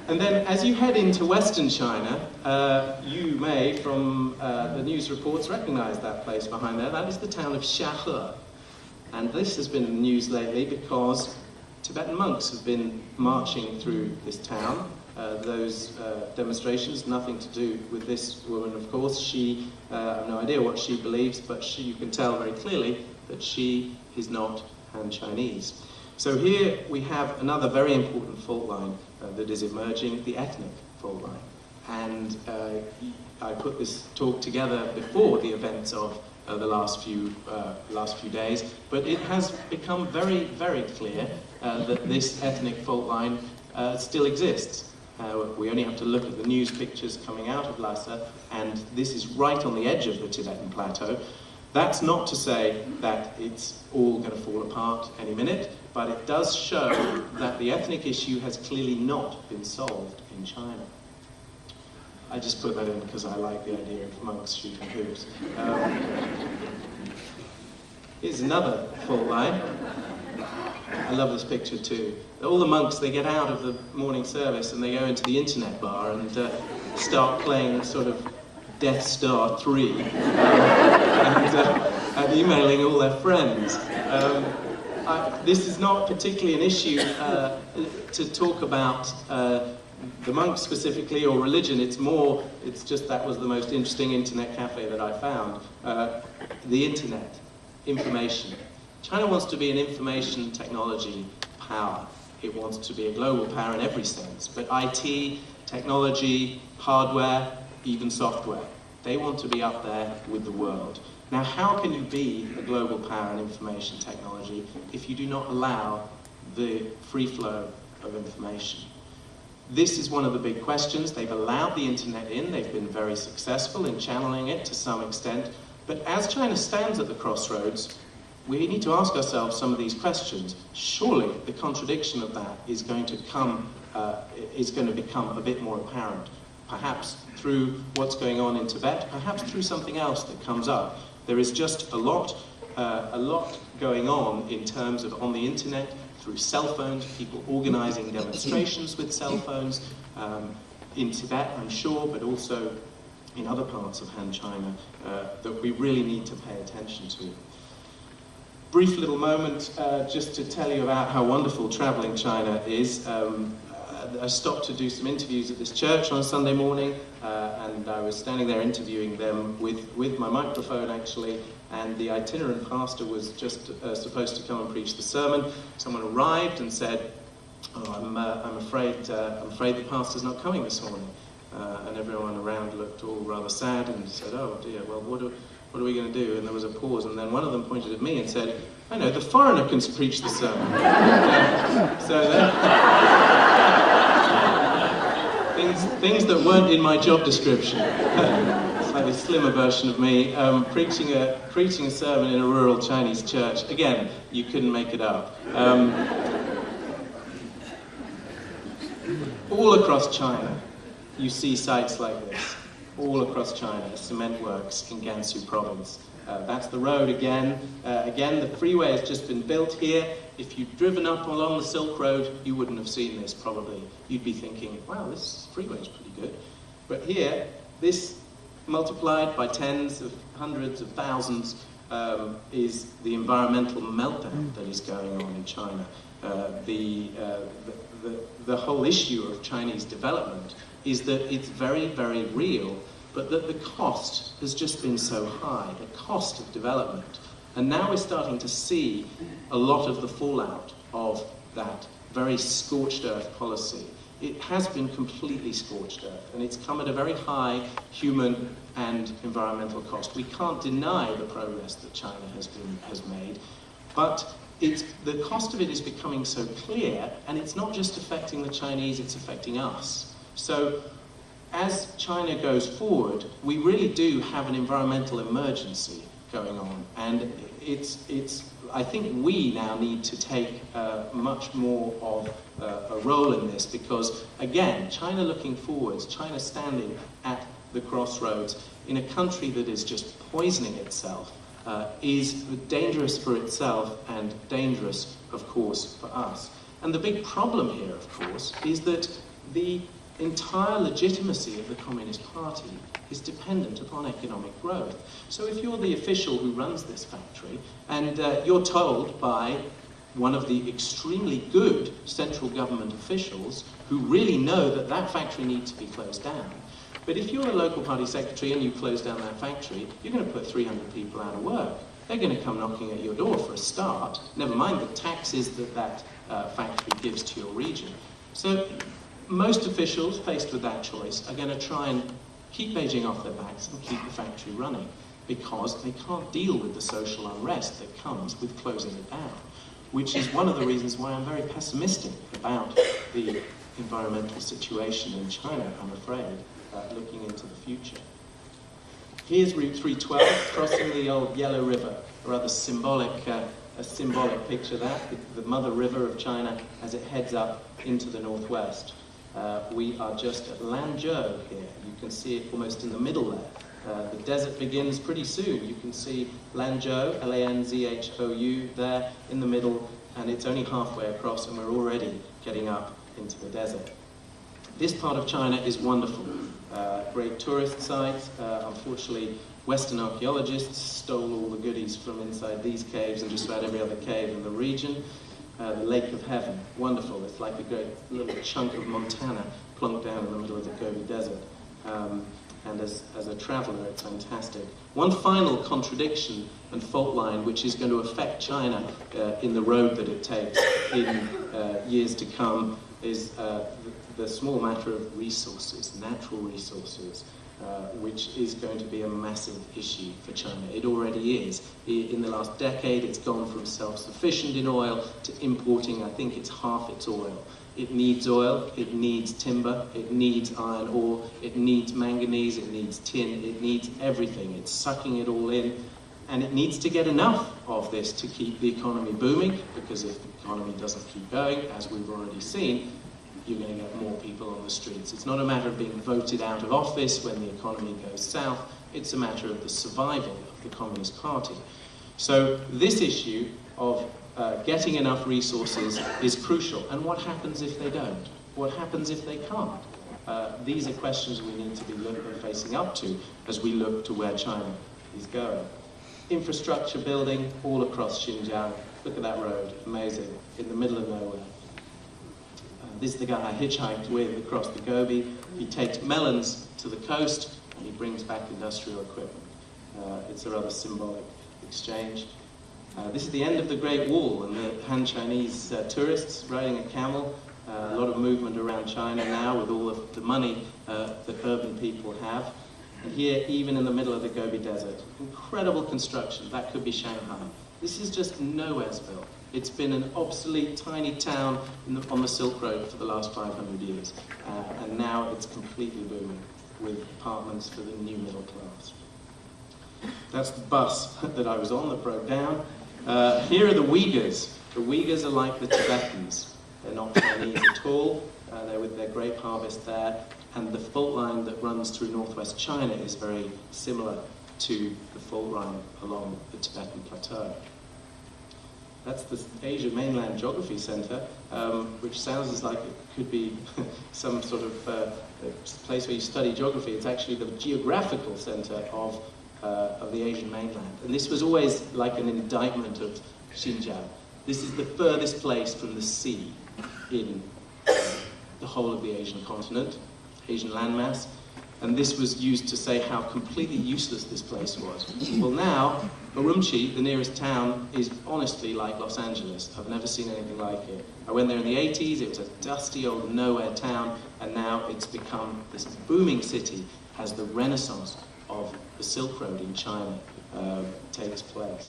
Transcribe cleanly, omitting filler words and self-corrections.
And then as you head into Western China, you may, from the news reports, recognize that place behind there. That is the town of Xiahe. And this has been in the news lately because Tibetan monks have been marching through this town. Those demonstrations, nothing to do with this woman, of course. She, I have no idea what she believes, but you can tell very clearly that she is not Han Chinese. So here we have another very important fault line that is emerging, the ethnic fault line. And I put this talk together before the events of the last few days, but it has become very, very clear that this ethnic fault line still exists. We only have to look at the news pictures coming out of Lhasa, and this is right on the edge of the Tibetan plateau. That's not to say that it's all going to fall apart any minute, but it does show that the ethnic issue has clearly not been solved in China. I just put that in because I like the idea of monks shooting hoops. Here's another fault line. I love this picture too. All the monks, they get out of the morning service and they go into the internet bar and start playing sort of Death Star 3 and emailing all their friends. This is not particularly an issue to talk about the monks specifically or religion. It's just that was the most interesting internet cafe that I found. The internet, information. China wants to be an information technology power. It wants to be a global power in every sense, but IT, technology, hardware, even software. They want to be up there with the world. Now, how can you be a global power in information technology if you do not allow the free flow of information? This is one of the big questions. They've allowed the internet in. They've been very successful in channeling it to some extent. But as China stands at the crossroads, we need to ask ourselves some of these questions. Surely the contradiction of that is going to become a bit more apparent. Perhaps through what's going on in Tibet, perhaps through something else that comes up. There is just a lot going on in terms of on the internet, through cell phones, people organizing demonstrations with cell phones, in Tibet, I'm sure, but also in other parts of Han China, that we really need to pay attention to. Brief little moment just to tell you about how wonderful traveling China is. I stopped to do some interviews at this church on Sunday morning, and I was standing there interviewing them with my microphone actually, and the itinerant pastor was just supposed to come and preach the sermon. Someone arrived and said, "Oh, I'm afraid the pastor's not coming this morning." And everyone around looked all rather sad and said, "Oh dear, well what are we going to do?" And there was a pause, and then one of them pointed at me and said, "I know, the foreigner can preach the sermon." So things that weren't in my job description. Slightly slimmer version of me, preaching a sermon in a rural Chinese church. Again, you couldn't make it up. All across China, you see sites like this. All across China, cement works in Gansu province. That's the road again. Again, the freeway has just been built here. If you'd driven up along the Silk Road, you wouldn't have seen this probably. You'd be thinking, wow, this freeway is pretty good. But here, this multiplied by tens of hundreds of thousands is the environmental meltdown that is going on in China. The whole issue of Chinese development is that it's very, very real, but that the cost has just been so high, the cost of development. And now we're starting to see a lot of the fallout of that very scorched earth policy. It has been completely scorched earth, and it's come at a very high human and environmental cost. We can't deny the progress that China has made, but the cost of it is becoming so clear, and it's not just affecting the Chinese, it's affecting us. So as China goes forward, we really do have an environmental emergency going on, and I think we now need to take much more of a role in this, because again, China looking forwards, China standing at the crossroads in a country that is just poisoning itself, is dangerous for itself and dangerous, of course, for us. And the big problem here, of course, is that the entire legitimacy of the Communist Party is dependent upon economic growth. So if you're the official who runs this factory, and you're told by one of the extremely good central government officials who really know that that factory needs to be closed down, but if you're a local party secretary and you close down that factory, you're going to put 300 people out of work. They're going to come knocking at your door for a start, never mind the taxes that that factory gives to your region. So most officials faced with that choice are going to try and keep Beijing off their backs and keep the factory running, because they can't deal with the social unrest that comes with closing it down, which is one of the reasons why I'm very pessimistic about the environmental situation in China, I'm afraid, looking into the future. Here's Route 312, crossing the old Yellow River, a rather symbolic picture that, the mother river of China as it heads up into the northwest. We are just at Lanzhou here. You can see it almost in the middle there. The desert begins pretty soon. You can see Lanzhou, Lanzhou there in the middle, and it's only halfway across, and we're already getting up into the desert. This part of China is wonderful. Great tourist site. Unfortunately, Western archaeologists stole all the goodies from inside these caves and just about every other cave in the region. The Lake of Heaven, wonderful. It's like a great little chunk of Montana plunked down in the middle of the Gobi Desert. And as a traveller, it's fantastic. One final contradiction and fault line which is going to affect China in the road that it takes in years to come is the small matter of resources, natural resources, which is going to be a massive issue for China. It already is. In the last decade, it's gone from self-sufficient in oil to importing, I think it's half its oil. It needs oil, it needs timber, it needs iron ore, it needs manganese, it needs tin, it needs everything. It's sucking it all in, and it needs to get enough of this to keep the economy booming, because if the economy doesn't keep going, as we've already seen, you're going to get more people on the streets. It's not a matter of being voted out of office when the economy goes south, it's a matter of the survival of the Communist Party. So this issue of getting enough resources is crucial. And what happens if they don't? What happens if they can't? These are questions we need to be facing up to as we look to where China is going. Infrastructure building all across Xinjiang. Look at that road, amazing, in the middle of nowhere. This is the guy I hitchhiked with across the Gobi. He takes melons to the coast and he brings back industrial equipment. It's a rather symbolic exchange. This is the end of the Great Wall, and the Han Chinese tourists riding a camel. A lot of movement around China now with all of the money that urban people have. And here, even in the middle of the Gobi Desert, incredible construction. That could be Shanghai. This is just Nowheresville. It's been an obsolete, tiny town on the Silk Road for the last 500 years. And now it's completely booming with apartments for the new middle class. That's the bus that I was on that broke down. Here are the Uyghurs. The Uyghurs are like the Tibetans. They're not Chinese at all. They're with their grape harvest there. And the fault line that runs through northwest China is very similar to the fault line along the Tibetan Plateau. That's the Asia Mainland Geography Center, which sounds like it could be some sort of place where you study geography. It's actually the geographical center of the Asian mainland. And this was always like an indictment of Xinjiang. This is the furthest place from the sea in the whole of the Asian continent, Asian landmass. And this was used to say how completely useless this place was. Well now, Urumqi, the nearest town, is honestly like Los Angeles. I've never seen anything like it. I went there in the 80s, it was a dusty old nowhere town, and now it's become this booming city as the renaissance of the Silk Road in China takes place.